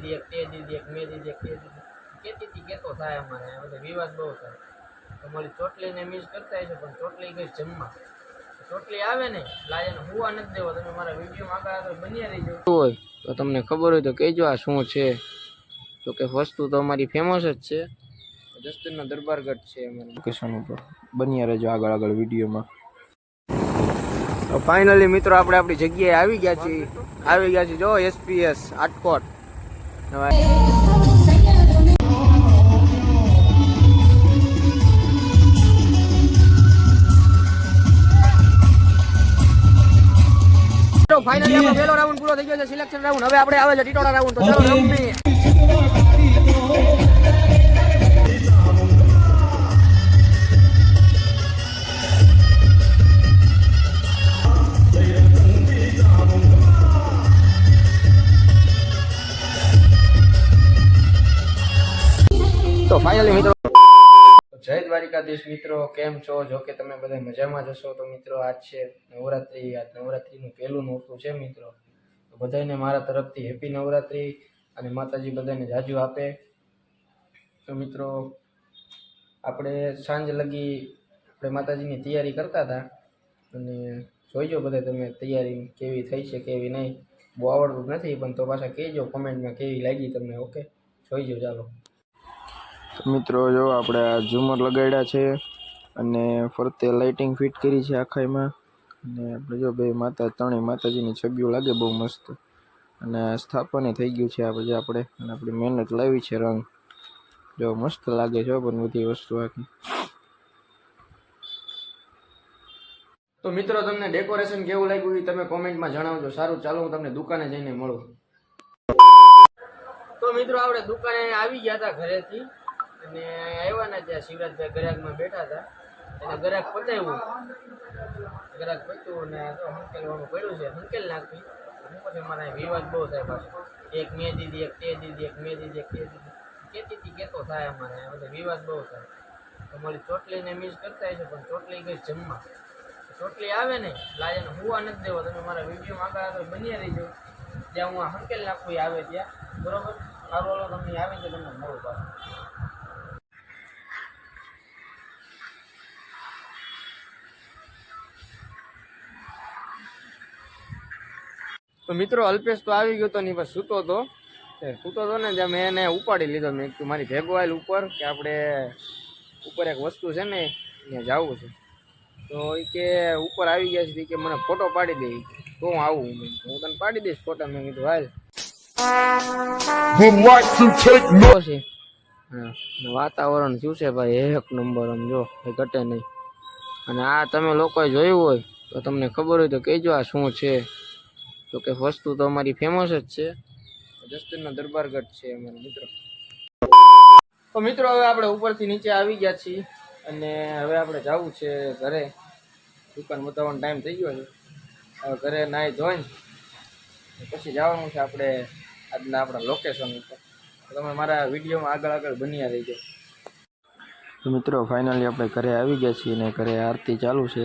દીધી, એક તે દીધી, એક મેં દીધી, એક તે દીધી. કેતી હતી કેતો થાય અમારે આ બધો વિવાદ બહુ થાય. તમારી ચોટલીને મિસ કરતા હશે પણ ચોટલી ગઈ જમવા. ચોટલી આવે ને લાયન હુવા નથી દેવો. તમે મારા વિડીયોમાં આગળ બન્યા રહીજો. હોય તો તમને ખબર હોય તો કહેજો આ શું છે. તો કે વસ્તુ તો અમારી ફેમસ જ છે. જસ્તીનનો દરબારગઢ છે અમારું લોકેશન ઉપર. બન્યા રહેજો આગળ વિડીયોમાં. તો ફાઇનલી મિત્રો આપણે આપણી જગ્યાએ આવી ગયા છીએ. જો SPS આટકોટ. ફાઇનલી આપણો પહેલો રાઉન્ડ પૂરો થઈ ગયો છે, સિલેક્શન રાઉન્ડ. હવે આપણે આવે છે ટીટોળા રાઉન્ડ. તો ચાલો રમીએ. તો ફાઇનલી મિત્રો જય દ્વારિકાધીશ મિત્રો, કેમ છો? જો કે તમે બધા મજામાં જશો. તો મિત્રો આજ છે નવરાત્રી. આજ નવરાત્રીનું પહેલું નોરતું છે મિત્રો. તો બધાને મારા તરફથી હેપી નવરાત્રી અને માતાજી બધાને જાજુ આપે. તો મિત્રો આપણે સાંજ લગી આપણે માતાજીની તૈયારી કરતા હતા અને જોઈજો બધા તમે તૈયારી કેવી થઈ છે કેવી નહીં. બહુ આવડતું નથી પણ તો પાછા કહેજો કોમેન્ટમાં કેવી લાગી તમને. ઓકે, જોઈજો. ચાલો મિત્રો, જો આપણે આ ઝુમર લગાડ્યા છે અને ફરતે લાઇટિંગ ફિટ કરી છે આખાઈમાં. અને આપણે જો બે ત્રણેય માતાજીની છબીઓ લાગે બહુ મસ્ત. અને સ્થાપન થઈ ગયું છે આ પછી આપણે. અને આપણી મહેનત લાવી છે રંગ. જો મસ્ત લાગે છે પણ બધી વસ્તુ આખી. તો મિત્રો તમને ડેકોરેશન કેવું લાગ્યું એ તમે કોમેન્ટમાં જણાવજો. સારું, ચાલો હું તમને દુકાને જઈને મળું. તો મિત્રો આપણે દુકાને આવી ગયા હતા ઘરેથી અને આવ્યા ને ત્યાં શિવરાજભાઈ ગ્રાહકમાં બેઠા હતા. એને ગ્રાહક પતાવ્યું. ગ્રાહક પત્યું અને હંકેલવાનું પડ્યું છે. હંકેલ નાખી. પછી મારા વિવાદ બહુ થાય પાછું. એક મેં દીધી, એક તે દીધી, એક મેં દીધી, એક તે દીધી. કેતી હતી કેતો થાય અમારે આ બધો વિવાદ બહુ થાય. તમારી ચોટલીને મિસ કરતા હશે પણ ચોટલી ગઈ જમવા. ચોટલી આવે ને લાયન હુવા નથી દેવો. તમે મારા વિડીયોમાં આગળ બન્યા રહીજો. જ્યાં હું આ હંકેલ નાખું એ આવે ત્યાં. બરોબર, સારું હાલો તમને આવી છે તમને મળું પાછું. તો મિત્રો અલ્પેશ તો આવી ગયો તો નહીં, બસ સૂતો હતો ને જ્યાં મેં એને ઉપાડી લીધો. મેં કીધું મારી ભેગો આવેલ ઉપર કે આપણે ઉપર એક વસ્તુ છે ને ત્યાં જવું છે. તો એ કે ઉપર આવી ગયા છે કે મને ફોટો પાડી દે તો હું આવું. હું તને પાડી દઈશ ફોટા. મેં કીધું હાલ. વાતાવરણ શું છે ભાઈ, એક નંબર. આમ જો ઘટે નહીં. અને આ તમે લોકોએ જોયું હોય તો તમને ખબર હોય તો કહેજો આ શું છે. તો કે વસ્તુ તો અમારી ફેમસ જ છે. જસ્તીનનો દરબારગઢ છે અમારો મિત્રો. તો મિત્રો હવે આપણે ઉપરથી નીચે આવી ગયા છીએ અને હવે આપણે જવું છે ઘરે. દુકાન બતાવવાનો ટાઈમ થઈ ગયો છે. હવે ઘરે નાહી ધોઈને પછી જવાનું છે આપણે આપણા લોકેશન ઉપર. તમે મારા વિડીયોમાં આગળ બન્યા રહીજો. તો મિત્રો ફાઇનલી આપણે ઘરે આવી ગયા છીએ અને ઘરે આરતી ચાલુ છે.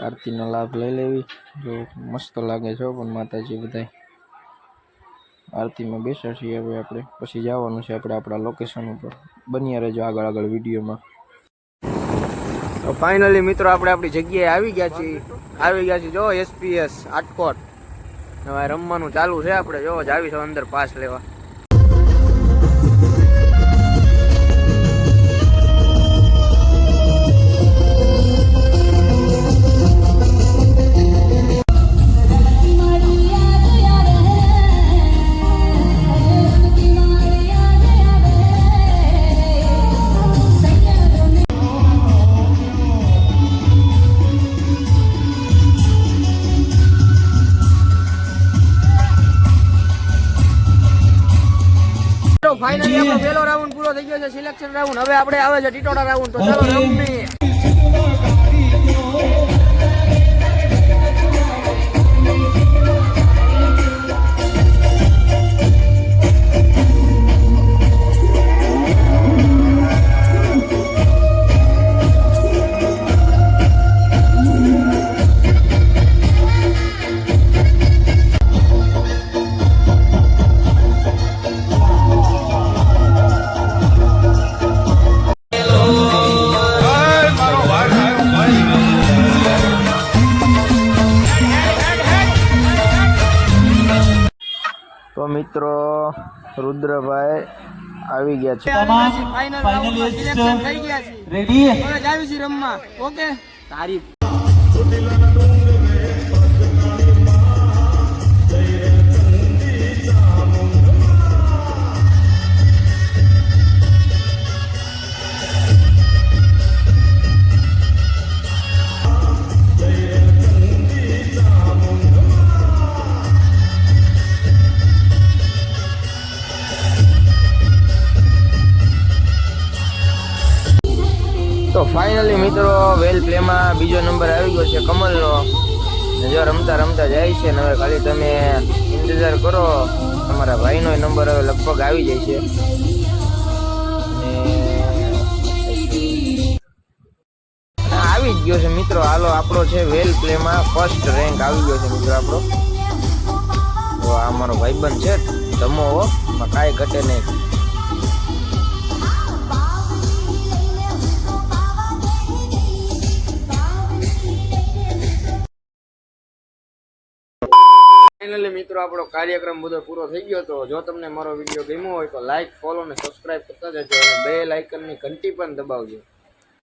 આરતીનો લાભ લઈ લેવી. જો મસ્ત લાગે છે પણ માતાજી બધા આરતીમાં બેસ્યા છીએ. હવે આપણે પછી જવાનું છે આપણે આપણા લોકેશન ઉપર. બન્યા રહેજો આગળ વિડીયોમાં. તો ફાઇનલી મિત્રો આપણે આપણી જગ્યાએ આવી ગયા છીએ. જો SPS આટકોટ. હવે રમવાનું ચાલુ છે. આપણે જો જાવી છે અંદર પાસ લેવા. ફાઇનલી આપણો પહેલો રાઉન્ડ પૂરો થઈ ગયો છે, સિલેક્શન રાઉન્ડ. હવે આપણે આવે છે ટીટોળા રાઉન્ડ. તો ચાલો રમીએ. મિત્રો રુદ્રભાઈ આવી ગયા છે. રેડી રમવા ઓકે તારીફ. તો ફાઇનલી મિત્રો વેલ પ્લેમાં બીજો નંબર આવી ગયો છે કમલનો. જો રમતા રમતા જાય છે ને હવે ખાલી તમે ઇંતજાર કરો, તમારા ભાઈનો નંબર હવે લગભગ આવી જાય છે. આવી જ ગયો છે મિત્રો. હાલો આપણો છે વેલ પ્લેમાં ફર્સ્ટ રેન્ક આવી ગયો છે મિત્રો આપણો. તો આ અમારો ભાઈબંધ છે ધમો, કાંઈ ઘટે નહીં. ફાઇનલી મિત્રો આપણો કાર્યક્રમ બધો પૂરો થઈ ગયો. તો જો તમને મારો વિડીયો ગમ્યો હોય તો લાઈક, ફોલો અને સબસ્ક્રાઇબ કરતા જજો અને બેલ આઇકનની ઘંટી પણ દબાવજો.